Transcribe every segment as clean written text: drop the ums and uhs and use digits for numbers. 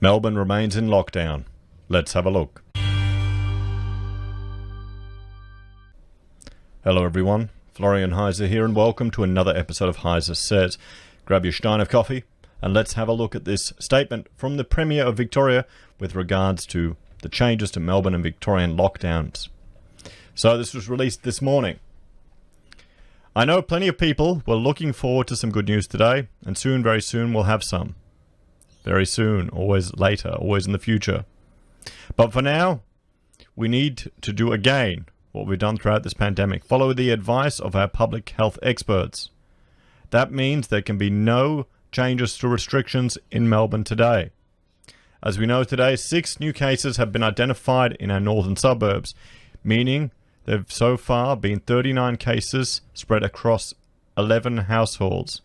Melbourne remains in lockdown. Let's have a look. Hello everyone, Florian.Heise here, and welcome to another episode of HeiseSays. Grab your stein of coffee and let's have a look at this statement from the Premier of Victoria with regards to the changes to Melbourne and Victorian lockdowns. So this was released this morning. I know plenty of people were looking forward to some good news today, and soon, very soon, we'll have some. Very soon, always later, always in the future. But for now, we need to do again what we've done throughout this pandemic. Follow the advice of our public health experts. That means there can be no changes to restrictions in Melbourne today. As we know today, 6 new cases have been identified in our northern suburbs, meaning there have so far been 39 cases spread across 11 households.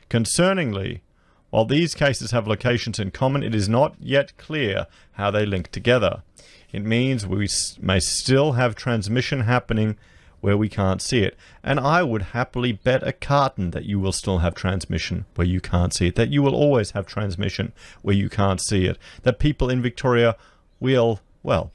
Concerningly, while these cases have locations in common, it is not yet clear how they link together. It means we may still have transmission happening where we can't see it. And I would happily bet a carton that you will still have transmission where you can't see it, that you will always have transmission where you can't see it, that people in Victoria will, well,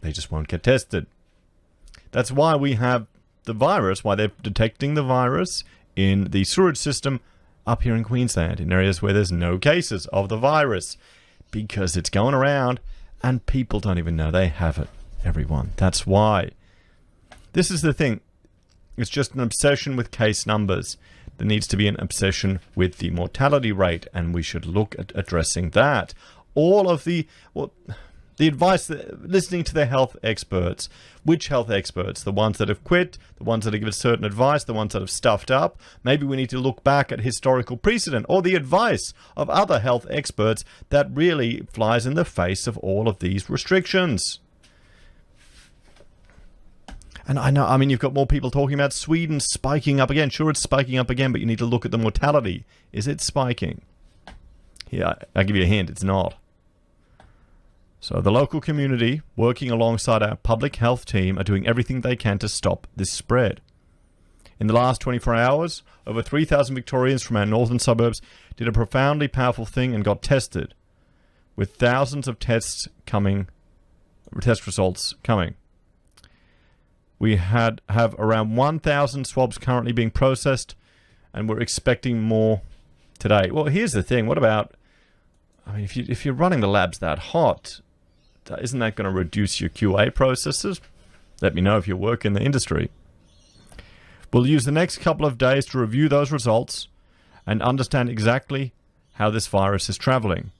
they just won't get tested. That's why we have the virus, why they're detecting the virus in the sewage system up here in Queensland, in areas where there's no cases of the virus, because it's going around and people don't even know they have it, everyone. That's why. This is the thing. It's just an obsession with case numbers. There needs to be an obsession with the mortality rate, and we should look at addressing that. All of the advice, listening to the health experts. Which health experts? The ones that have quit, the ones that have given certain advice, the ones that have stuffed up. Maybe we need to look back at historical precedent or the advice of other health experts that really flies in the face of all of these restrictions. And I know, you've got more people talking about Sweden spiking up again. Sure, it's spiking up again, but you need to look at the mortality. Is it spiking? Yeah, I'll give you a hint, it's not. So the local community, working alongside our public health team, are doing everything they can to stop this spread. In the last 24 hours, over 3,000 Victorians from our northern suburbs did a profoundly powerful thing and got tested, with thousands of test results coming. We have around 1,000 swabs currently being processed, and we're expecting more today. Well, here's the thing. What about, if you're running the labs that hot, isn't that going to reduce your QA processes? Let me know if you work in the industry. We'll use the next couple of days to review those results and understand exactly how this virus is traveling.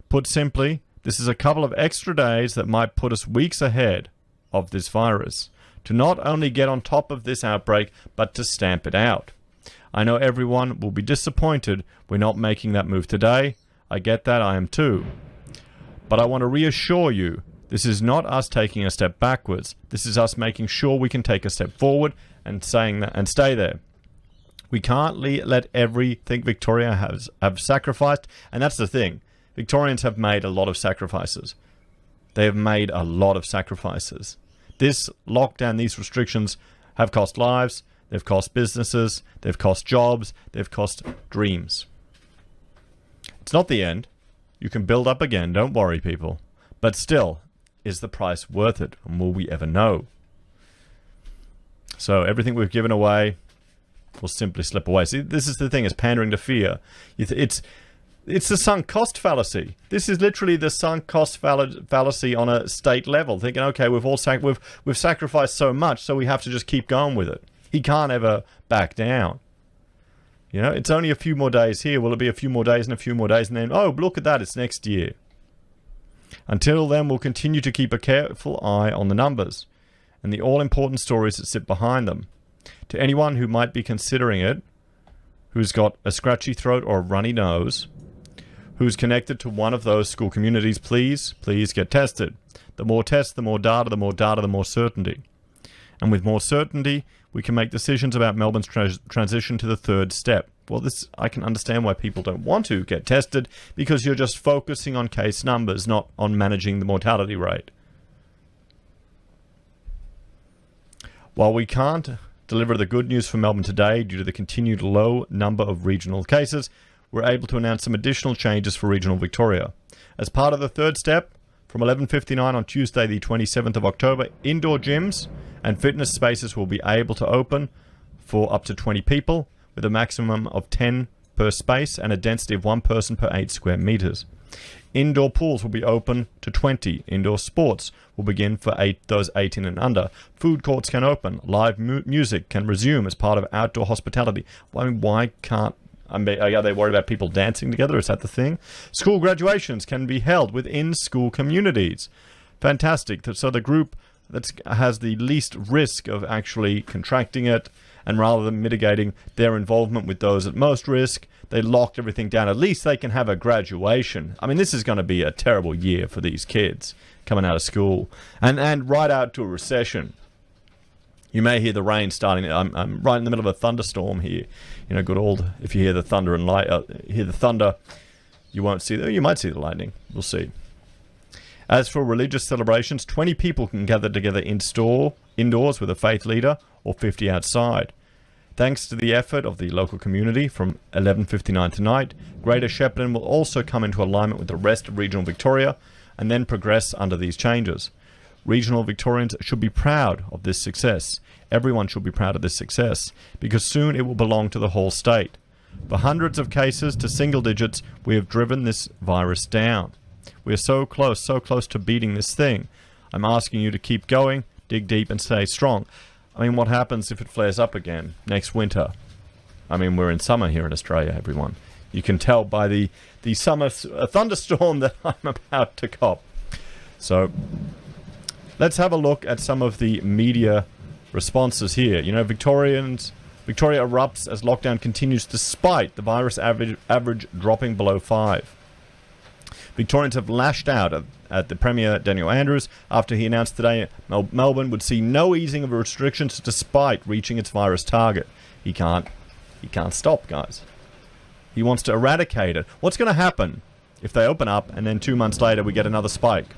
Put simply, this is a couple of extra days that might put us weeks ahead of this virus, to not only get on top of this outbreak, but to stamp it out. I know everyone will be disappointed we're not making that move today. I get that, I am too. But I want to reassure you, this is not us taking a step backwards. This is us making sure we can take a step forward and saying that and stay there. We can't let everything Victoria have sacrificed, and that's the thing. Victorians have made a lot of sacrifices. They have made a lot of sacrifices. This lockdown, these restrictions have cost lives, they've cost businesses, they've cost jobs, they've cost dreams. It's not the end. You can build up again, don't worry, people. But still, is the price worth it? And will we ever know? So everything we've given away will simply slip away. See, this is the thing, it's pandering to fear. It's the sunk cost fallacy. This is literally the sunk cost fallacy on a state level. Thinking, okay, we've sacrificed so much, so we have to just keep going with it. He can't ever back down. You know, it's only a few more days here. Will it be a few more days and a few more days? And then, oh, look at that, it's next year. Until then, we'll continue to keep a careful eye on the numbers and the all-important stories that sit behind them. To anyone who might be considering it, who's got a scratchy throat or a runny nose, who's connected to one of those school communities, please get tested. The more tests, the more data, the more certainty. And with more certainty, we can make decisions about Melbourne's transition to the third step. Well, I can understand why people don't want to get tested, because you're just focusing on case numbers, not on managing the mortality rate. While we can't deliver the good news for Melbourne today due to the continued low number of regional cases, we're able to announce some additional changes for regional Victoria. As part of the third step, from 11:59 on Tuesday, the 27th of October, indoor gyms and fitness spaces will be able to open for up to 20 people, with a maximum of 10 per space and a density of 1 person per 8 square meters. Indoor pools will be open to 20. Indoor sports will begin for those 18 and under. Food courts can open. Live music can resume as part of outdoor hospitality. I mean, why can't... are they worried about people dancing together? Is that the thing? School graduations can be held within school communities. Fantastic. So the group that has the least risk of actually contracting it, and rather than mitigating their involvement with those at most risk, they locked everything down. At least they can have a graduation. I mean, this is going to be a terrible year for these kids coming out of school. And right out to a recession. You may hear the rain starting. I'm right in the middle of a thunderstorm here. You know, good old, if you hear the thunder and hear the thunder, you won't see you might see the lightning. We'll see. As for religious celebrations, 20 people can gather together indoors with a faith leader, or 50 outside. Thanks to the effort of the local community, from 11:59 tonight, Greater Shepparton will also come into alignment with the rest of regional Victoria and then progress under these changes. Regional Victorians should be proud of this success. Everyone should be proud of this success, because soon it will belong to the whole state. For hundreds of cases to single digits, we have driven this virus down. We are so close to beating this thing. I'm asking you to keep going, dig deep and stay strong. I mean, what happens if it flares up again next winter? I mean, we're in summer here in Australia, everyone. You can tell by the summer thunderstorm that I'm about to cop. So let's have a look at some of the media responses here. You know, Victoria erupts as lockdown continues despite the virus average dropping below 5. Victorians have lashed out at the Premier Daniel Andrews after he announced today Melbourne would see no easing of restrictions despite reaching its virus target. He can't stop, guys. He wants to eradicate it. What's going to happen if they open up and then 2 months later we get another spike?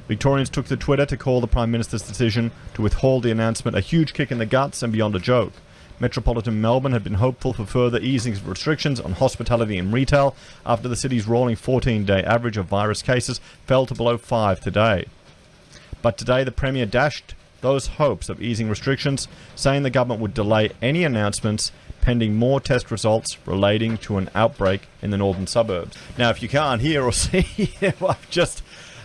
Victorians took to Twitter to call the Prime Minister's decision to withhold the announcement a huge kick in the guts and beyond a joke. Metropolitan Melbourne had been hopeful for further easing of restrictions on hospitality and retail after the city's rolling 14-day average of virus cases fell to below 5 today. But today the Premier dashed those hopes of easing restrictions, saying the government would delay any announcements pending more test results relating to an outbreak in the northern suburbs. Now, if you can't hear or see,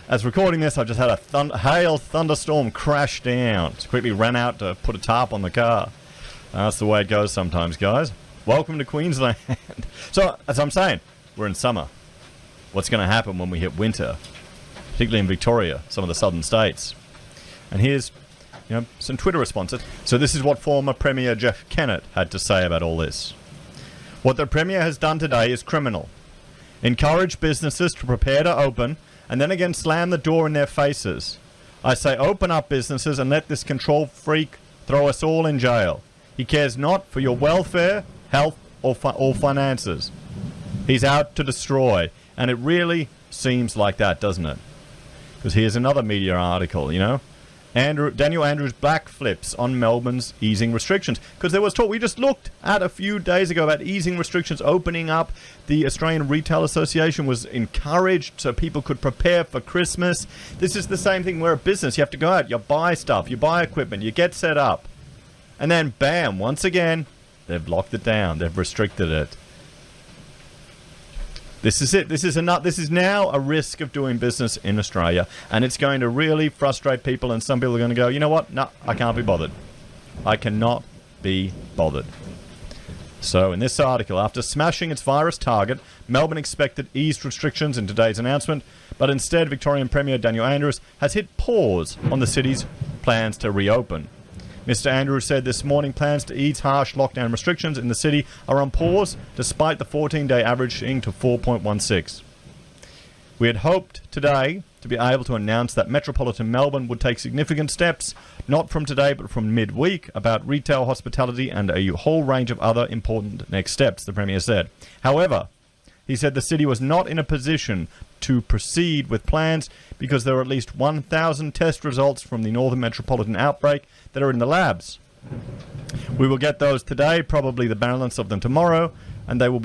as recording this, I've just had a hail thunderstorm crash down. Just quickly ran out to put a tarp on the car. That's the way it goes sometimes, guys. Welcome to Queensland. So, as I'm saying, we're in summer. What's going to happen when we hit winter? Particularly in Victoria, some of the southern states. And here's, some Twitter responses. So this is what former Premier Jeff Kennett had to say about all this. What the Premier has done today is criminal. Encourage businesses to prepare to open, and then again slam the door in their faces. I say open up businesses and let this control freak throw us all in jail. He cares not for your welfare, health, or finances. He's out to destroy. And it really seems like that, doesn't it? Because here's another media article, Daniel Andrews backflips on Melbourne's easing restrictions. Because there was talk, we just looked at a few days ago about easing restrictions, opening up. The Australian Retail Association was encouraged so people could prepare for Christmas. This is the same thing. We're a business. You have to go out, you buy stuff, you buy equipment, you get set up. And then, bam, once again, they've locked it down. They've restricted it. This is it. This is now a risk of doing business in Australia. And it's going to really frustrate people. And some people are going to go, you know what? No, I can't be bothered. I cannot be bothered. So, in this article, after smashing its virus target, Melbourne expected eased restrictions in today's announcement. But instead, Victorian Premier Daniel Andrews has hit pause on the city's plans to reopen. Mr. Andrews said this morning plans to ease harsh lockdown restrictions in the city are on pause, despite the 14-day averaging to 4.16. We had hoped today to be able to announce that Metropolitan Melbourne would take significant steps, not from today but from midweek, about retail, hospitality and a whole range of other important next steps, the Premier said. However, he said the city was not in a position to proceed with plans because there are at least 1,000 test results from the Northern Metropolitan outbreak that are in the labs. We will get those today, probably the balance of them tomorrow. and there will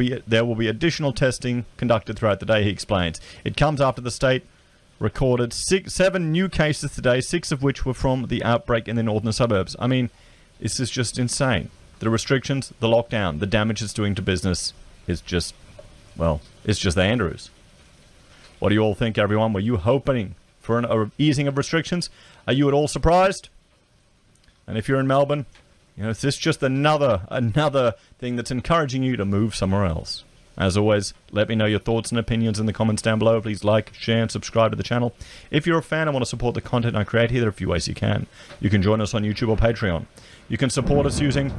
be additional testing conducted throughout the day, he explains. It comes after the state recorded 7 new cases today, 6 of which were from the outbreak in the northern suburbs. I mean, this is just insane. The restrictions, the lockdown, the damage it's doing to business is just, well, it's just the Andrews. What do you all think, everyone? Were you hoping for an easing of restrictions? Are you at all surprised? And if you're in Melbourne, you know, is this just another thing that's encouraging you to move somewhere else? As always, let me know your thoughts and opinions in the comments down below. Please like, share, and subscribe to the channel. If you're a fan and want to support the content I create here, there are a few ways you can. You can join us on YouTube or Patreon. You can support us using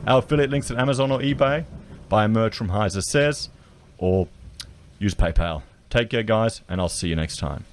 our affiliate links at Amazon or eBay, buy merch from HeiseSays, or use PayPal. Take care, guys, and I'll see you next time.